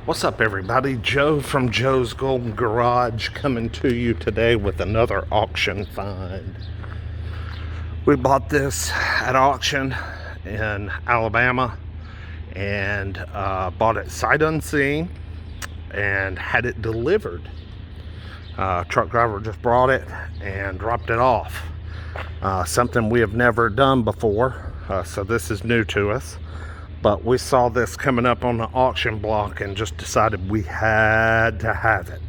What's up, everybody? Joe from Joe's Golden Garage coming to you today with another auction find. We bought this at auction in Alabama and bought it sight unseen and had it delivered. Truck driver just brought it and dropped it off. Something we have never done before, so this is new to us. But we saw this coming up on the auction block and just decided we had to have it.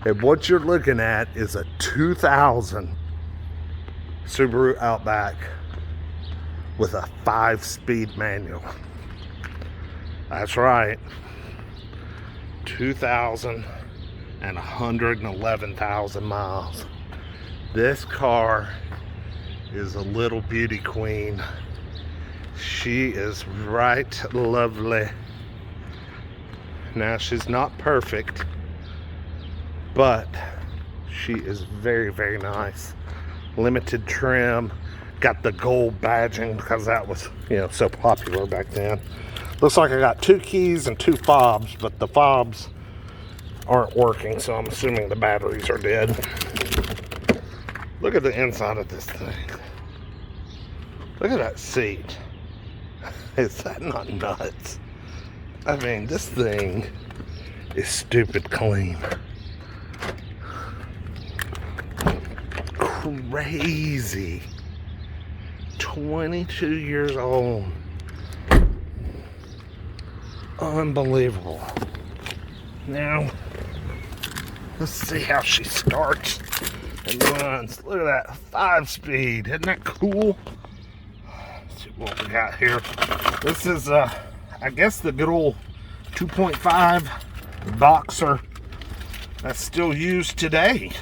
And what you're looking at is a 2000 Subaru Outback with a 5-speed manual. That's right. 111,000 miles. This car is a little beauty queen. She is right lovely. Now, she's not perfect, but she is very, very nice. Limited trim, got the gold badging because that was, so popular back then. Looks like I got 2 keys and 2 fobs, but the fobs aren't working, so I'm assuming the batteries are dead. Look at the inside of this thing. Look at that seat. Is that not nuts? I mean, this thing is stupid clean. Crazy. 22 years old. Unbelievable. Now, let's see how she starts and runs. Look at that 5-speed. Isn't that cool? What we got here. This is I guess the good old 2.5 boxer that's still used today.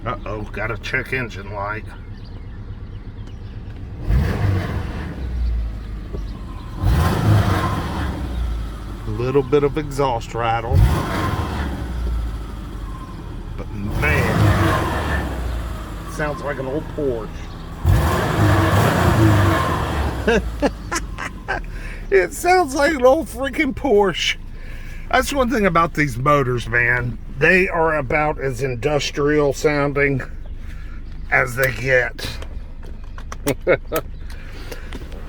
Uh-oh, got a check engine light. A little bit of exhaust rattle. But man, sounds like an old Porsche. It sounds like an old freaking Porsche. That's one thing about these motors, man. They are about as industrial sounding as they get.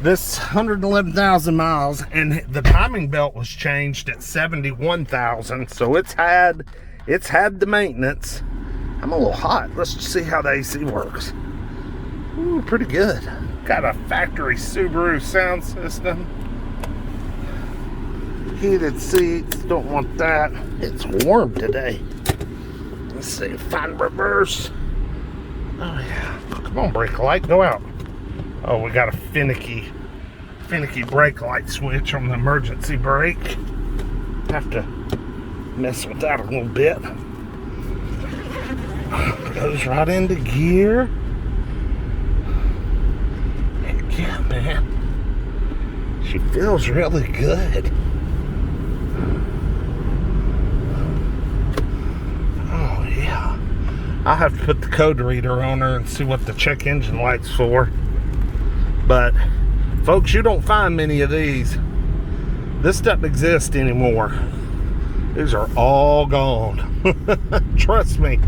This 111,000 miles, and the timing belt was changed at 71,000, so it's had the maintenance. I'm a little hot. Let's just see how the AC works. Ooh, pretty good. Got a factory Subaru sound system. Heated seats. Don't want that. It's warm today. Let's see. Find reverse. Oh, yeah. Come on, brake light. Go out. Oh, we got a finicky brake light switch on the emergency brake. Have to mess with that a little bit. Goes right into gear. Heck yeah, man. She feels really good. Oh yeah. I'll have to put the code reader on her and see what the check engine light's for. But folks, you don't find many of these. This doesn't exist anymore. These are all gone. Trust me.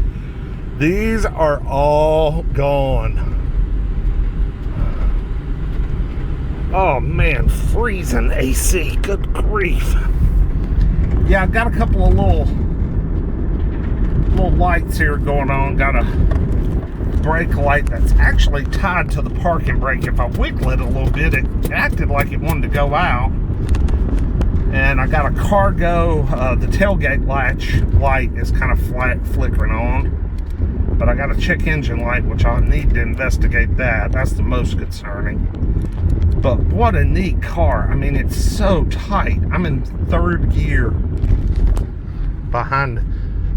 These are all gone. Oh man, freezing AC. Good grief. Yeah, I got a couple of little lights here going on. Got a brake light that's actually tied to the parking brake. If I wiggle it a little bit, it acted like it wanted to go out. And I got a cargo, the tailgate latch light is kind of flickering on. But I got a check engine light, which I'll need to investigate that. That's the most concerning. But what a neat car. I mean, it's so tight. I'm in 3rd gear behind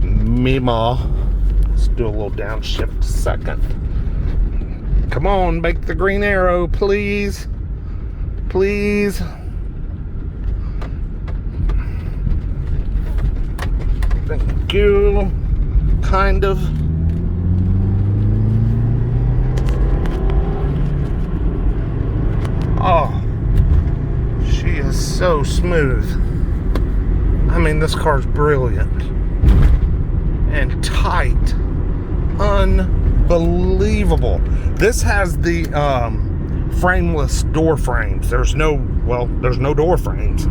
Meemaw. Let's do a little downshift second. Come on, make the green arrow, please. Please. Thank you. Kind of. smooth. I mean, this car's brilliant. And tight. Unbelievable. This has the frameless door frames. There's no door frames.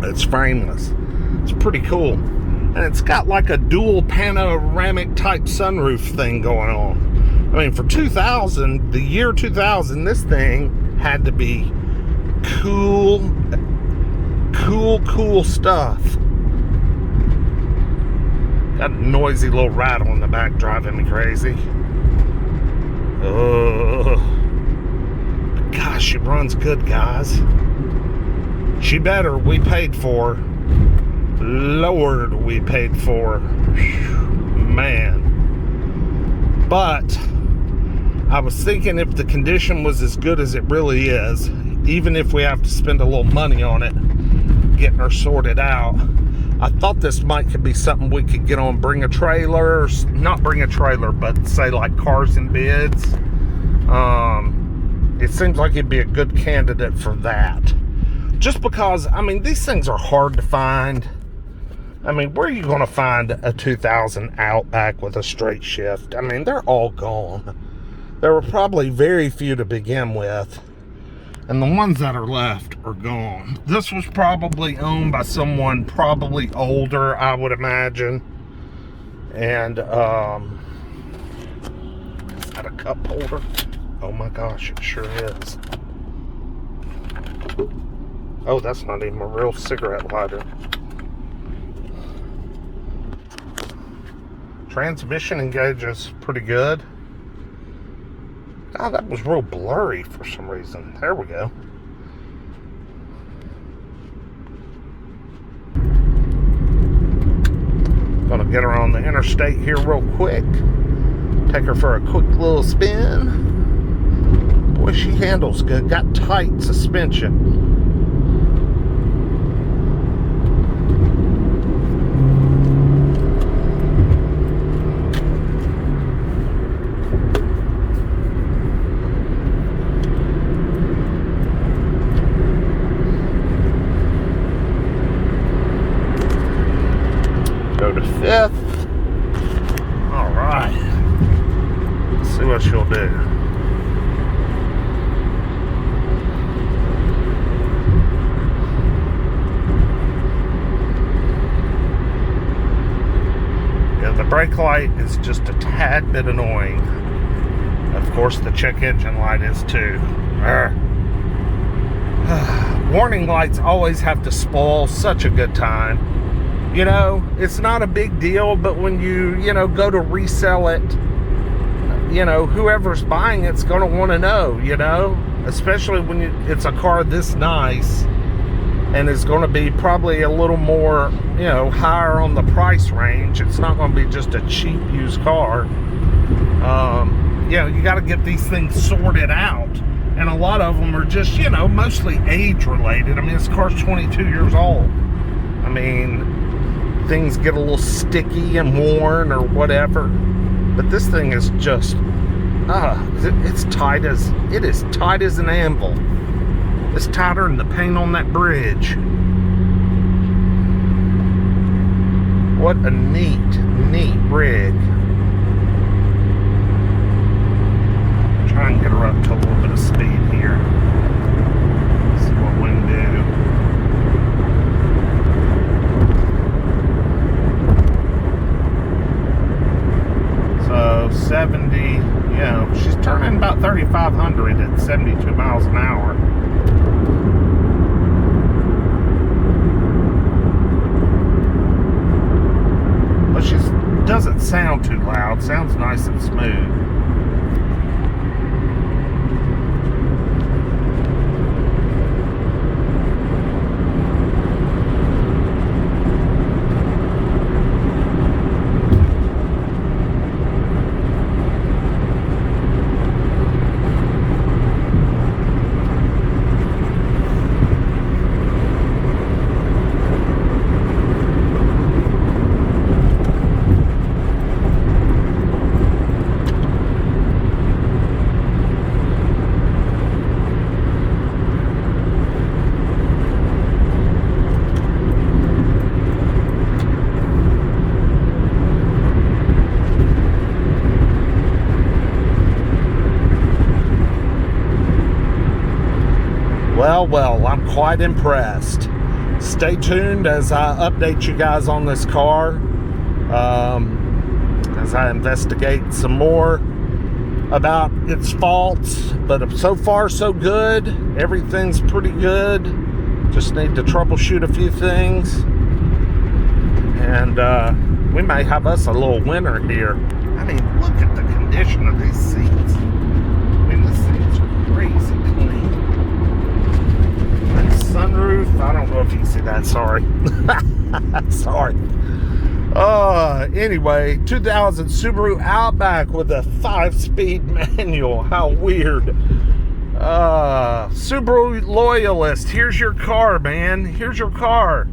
It's frameless. It's pretty cool. And it's got like a dual panoramic type sunroof thing going on. I mean, for 2000, the year 2000, this thing had to be cool stuff. Got a noisy little rattle in the back driving me crazy. Oh, gosh, she runs good, guys. She better. We paid for. Lord, we paid for. Man. But I was thinking if the condition was as good as it really is, even if we have to spend a little money on it, getting her sorted out, I thought this could be something we could get on Bring a Trailer. Not Bring a Trailer, but say like Cars and Bids. It seems like it'd be a good candidate for that. Just because, I mean, these things are hard to find. I mean, where are you going to find a 2000 Outback with a straight shift? I mean, they're all gone. There were probably very few to begin with. And the ones that are left are gone. This was probably owned by someone probably older, I would imagine. And, is that a cup holder? Oh my gosh, it sure is. Oh, that's not even a real cigarette lighter. Transmission engages pretty good. God, that was real blurry for some reason. There we go. Gonna get her on the interstate here real quick. Take her for a quick little spin. Boy, she handles good. Got tight suspension. Go to 5th. All right. Let's see what she'll do. Yeah, the brake light is just a tad bit annoying. Of course, the check engine light is too. Warning lights always have to spoil such a good time. You know, it's not a big deal, but when you go to resell it, whoever's buying it's going to want to know, especially when it's a car this nice and is going to be probably a little more, higher on the price range. It's not going to be just a cheap used car. You got to get these things sorted out. And a lot of them are just, mostly age related. I mean, this car's 22 years old. I mean, things get a little sticky and worn or whatever, but this thing is just it's tight as an anvil. It's tighter than the paint on that bridge. What a neat rig. Try and get her up to a little bit of speed here. See what we can do. So 70, she's turning about 3,500 at 72 miles an hour. But she doesn't sound too loud. Sounds nice and smooth. well, I'm quite impressed. Stay tuned as I update you guys on this car, as I investigate some more about its faults. But so far so good. Everything's pretty good. Just need to troubleshoot a few things, and we may have us a little winner here. I mean, look at the condition of these seats. I mean, these seats are crazy clean. That sunroof, I don't know if you can see that, sorry. Sorry. Anyway, 2000 Subaru Outback with a 5-speed manual. How weird. Subaru loyalist, here's your car, man. Here's your car.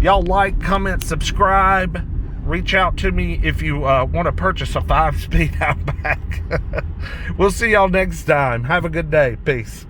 Y'all like, comment, subscribe. Reach out to me if you want to purchase a 5-speed Outback. We'll see y'all next time. Have a good day. Peace.